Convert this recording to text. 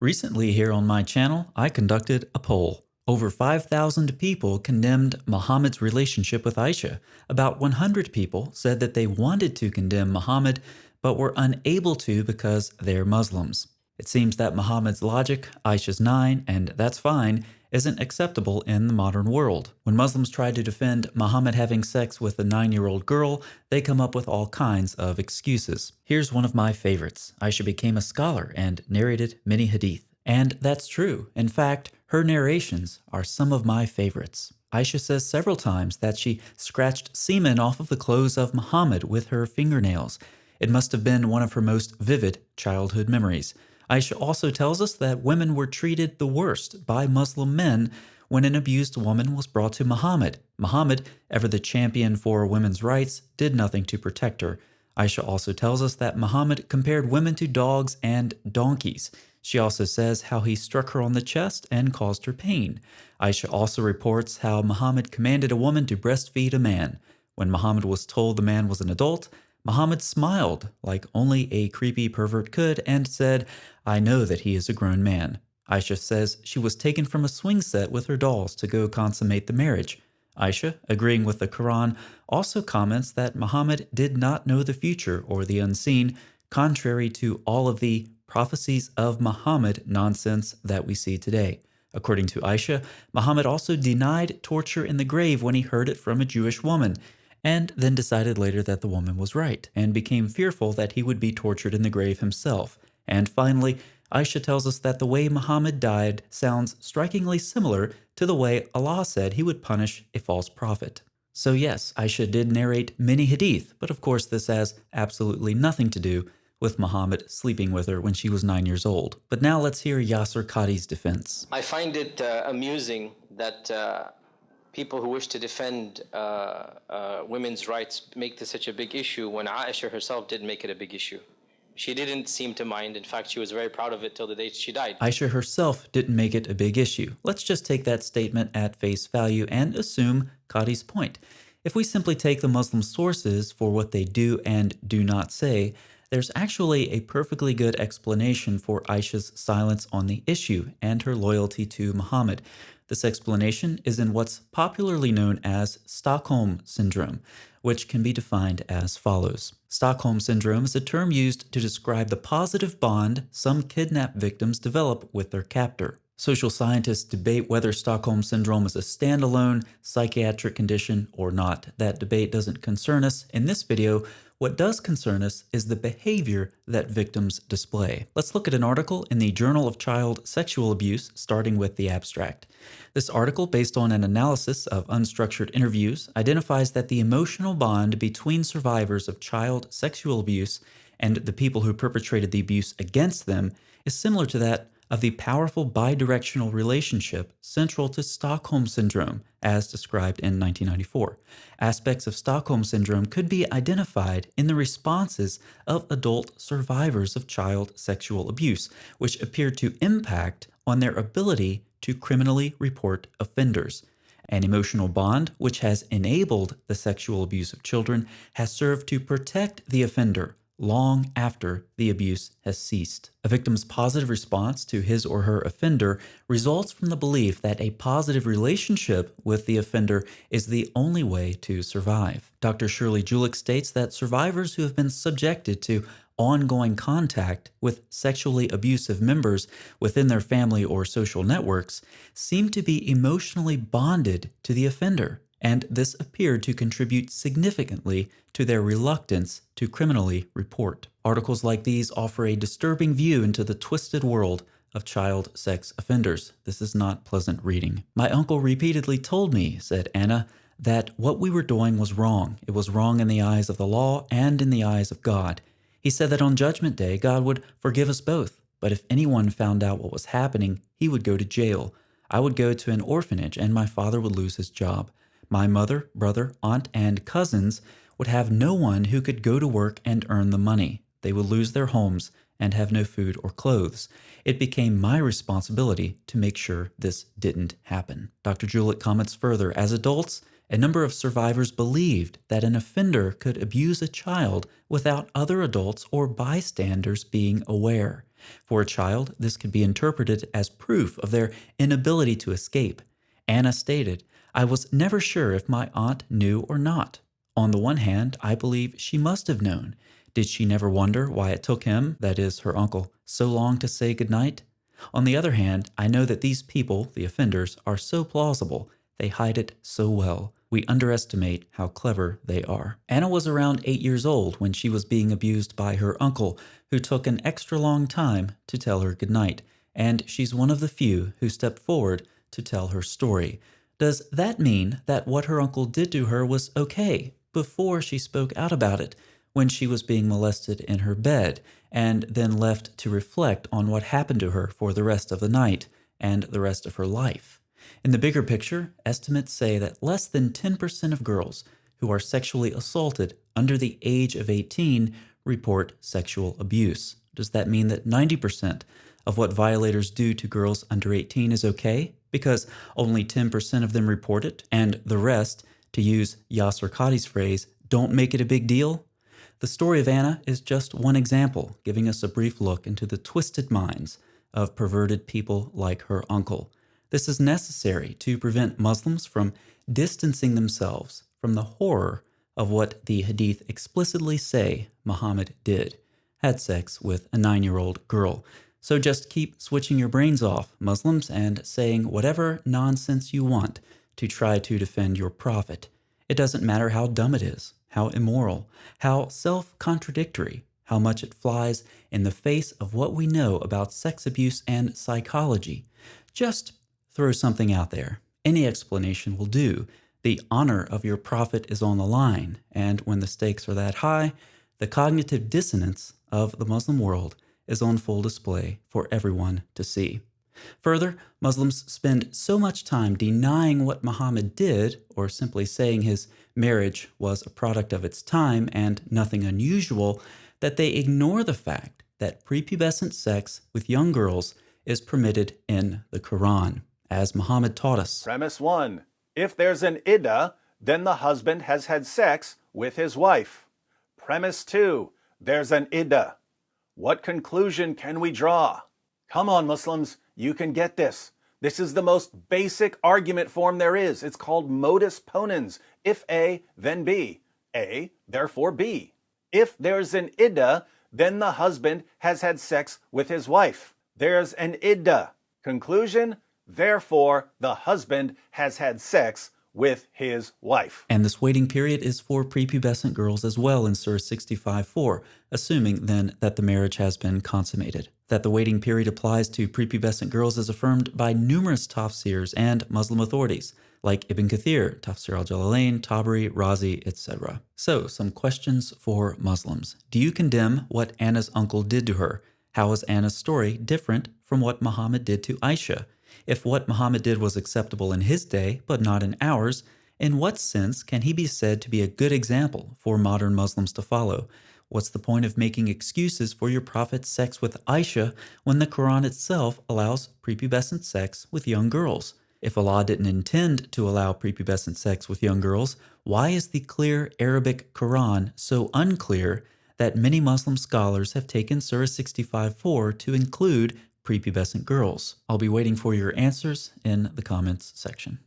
Recently, here on my channel, I conducted a poll. Over 5,000 people condemned Muhammad's relationship with Aisha. About 100 people said that they wanted to condemn Muhammad, but were unable to because they're Muslims. It seems that Muhammad's logic, Aisha's 9, and that's fine, isn't acceptable in the modern world. When Muslims try to defend Muhammad having sex with a 9-year-old girl, they come up with all kinds of excuses. Here's one of my favorites. Aisha became a scholar and narrated many hadith. And that's true. In fact, her narrations are some of my favorites. Aisha says several times that she scratched semen off of the clothes of Muhammad with her fingernails. It must have been one of her most vivid childhood memories. Aisha also tells us that women were treated the worst by Muslim men when an abused woman was brought to Muhammad. Muhammad, ever the champion for women's rights, did nothing to protect her. Aisha also tells us that Muhammad compared women to dogs and donkeys. She also says how he struck her on the chest and caused her pain. Aisha also reports how Muhammad commanded a woman to breastfeed a man. When Muhammad was told the man was an adult, Muhammad smiled like only a creepy pervert could and said, "I know that he is a grown man." Aisha says she was taken from a swing set with her dolls to go consummate the marriage. Aisha, agreeing with the Quran, also comments that Muhammad did not know the future or the unseen, contrary to all of the prophecies of Muhammad nonsense that we see today. According to Aisha, Muhammad also denied torture in the grave when he heard it from a Jewish woman, and then decided later that the woman was right, and became fearful that he would be tortured in the grave himself. And finally, Aisha tells us that the way Muhammad died sounds strikingly similar to the way Allah said he would punish a false prophet. So yes, Aisha did narrate many hadith, but of course this has absolutely nothing to do with Muhammad sleeping with her when she was 9 years old. But now let's hear Yasser Qadhi's defense. I find it amusing that people who wish to defend women's rights make this such a big issue when Aisha herself didn't make it a big issue. She didn't seem to mind. In fact, she was very proud of it till the day she died. Aisha herself didn't make it a big issue. Let's just take that statement at face value and assume Qadhi's point. If we simply take the Muslim sources for what they do and do not say, there's actually a perfectly good explanation for Aisha's silence on the issue and her loyalty to Muhammad. This explanation is in what's popularly known as Stockholm Syndrome, which can be defined as follows. Stockholm Syndrome is a term used to describe the positive bond some kidnap victims develop with their captor. Social scientists debate whether Stockholm Syndrome is a standalone psychiatric condition or not. That debate doesn't concern us in this video. What does concern us is the behavior that victims display. Let's look at an article in the Journal of Child Sexual Abuse, starting with the abstract. This article, based on an analysis of unstructured interviews, identifies that the emotional bond between survivors of child sexual abuse and the people who perpetrated the abuse against them is similar to that of the powerful bidirectional relationship central to Stockholm Syndrome, as described in 1994. Aspects of Stockholm Syndrome could be identified in the responses of adult survivors of child sexual abuse, which appear to impact on their ability to criminally report offenders. An emotional bond, which has enabled the sexual abuse of children, has served to protect the offender long after the abuse has ceased. A victim's positive response to his or her offender results from the belief that a positive relationship with the offender is the only way to survive. Dr. Shirley Julich states that survivors who have been subjected to ongoing contact with sexually abusive members within their family or social networks seem to be emotionally bonded to the offender, and this appeared to contribute significantly to their reluctance to criminally report. Articles like these offer a disturbing view into the twisted world of child sex offenders. This is not pleasant reading. "My uncle repeatedly told me," said Anna, "that what we were doing was wrong. It was wrong in the eyes of the law and in the eyes of God. He said that on Judgment Day, God would forgive us both, but if anyone found out what was happening, he would go to jail. I would go to an orphanage and my father would lose his job. My mother, brother, aunt, and cousins would have no one who could go to work and earn the money. They would lose their homes and have no food or clothes. It became my responsibility to make sure this didn't happen." Dr. Julich comments further, "As adults, a number of survivors believed that an offender could abuse a child without other adults or bystanders being aware. For a child, this could be interpreted as proof of their inability to escape. Anna stated, "I was never sure if my aunt knew or not. On the one hand, I believe she must have known. Did she never wonder why it took him, that is, her uncle, so long to say goodnight? On the other hand, I know that these people, the offenders, are so plausible. They hide it so well. We underestimate how clever they are." Anna was around 8 years old when she was being abused by her uncle, who took an extra long time to tell her goodnight, and she's one of the few who stepped forward to tell her story. Does that mean that what her uncle did to her was okay before she spoke out about it, when she was being molested in her bed, and then left to reflect on what happened to her for the rest of the night and the rest of her life? In the bigger picture, estimates say that less than 10% of girls who are sexually assaulted under the age of 18 report sexual abuse. Does that mean that 90% of what violators do to girls under 18 is okay, because only 10% of them report it, and the rest, to use Yasser Qadhi's phrase, don't make it a big deal? The story of Anna is just one example, giving us a brief look into the twisted minds of perverted people like her uncle. This is necessary to prevent Muslims from distancing themselves from the horror of what the hadith explicitly say Muhammad did: had sex with a 9-year-old girl. So just keep switching your brains off, Muslims, and saying whatever nonsense you want to try to defend your prophet. It doesn't matter how dumb it is, how immoral, how self-contradictory, how much it flies in the face of what we know about sex abuse and psychology. Just throw something out there. Any explanation will do. The honor of your prophet is on the line, and when the stakes are that high, the cognitive dissonance of the Muslim world is on full display for everyone to see. Further, Muslims spend so much time denying what Muhammad did, or simply saying his marriage was a product of its time and nothing unusual, that they ignore the fact that prepubescent sex with young girls is permitted in the Quran, as Muhammad taught us. Premise 1. If there's an iddah, then the husband has had sex with his wife. Premise 2. There's an iddah. What conclusion can we draw? Come on, Muslims, you can get this. This is the most basic argument form there is. It's called modus ponens. If A, then B. A, therefore B. If there's an iddah, then the husband has had sex with his wife. There's an iddah. Conclusion, therefore the husband has had sex with his wife. And this waiting period is for prepubescent girls as well in Surah 65:4, assuming then that the marriage has been consummated. That the waiting period applies to prepubescent girls is affirmed by numerous tafsirs and Muslim authorities, like Ibn Kathir, Tafsir al-Jalalain, Tabari, Razi, etc. So, some questions for Muslims. Do you condemn what Anna's uncle did to her? How is Anna's story different from what Muhammad did to Aisha? If what Muhammad did was acceptable in his day, but not in ours, in what sense can he be said to be a good example for modern Muslims to follow? What's the point of making excuses for your prophet's sex with Aisha when the Quran itself allows prepubescent sex with young girls? If Allah didn't intend to allow prepubescent sex with young girls, why is the clear Arabic Quran so unclear that many Muslim scholars have taken Surah 65:4 to include prepubescent girls? I'll be waiting for your answers in the comments section.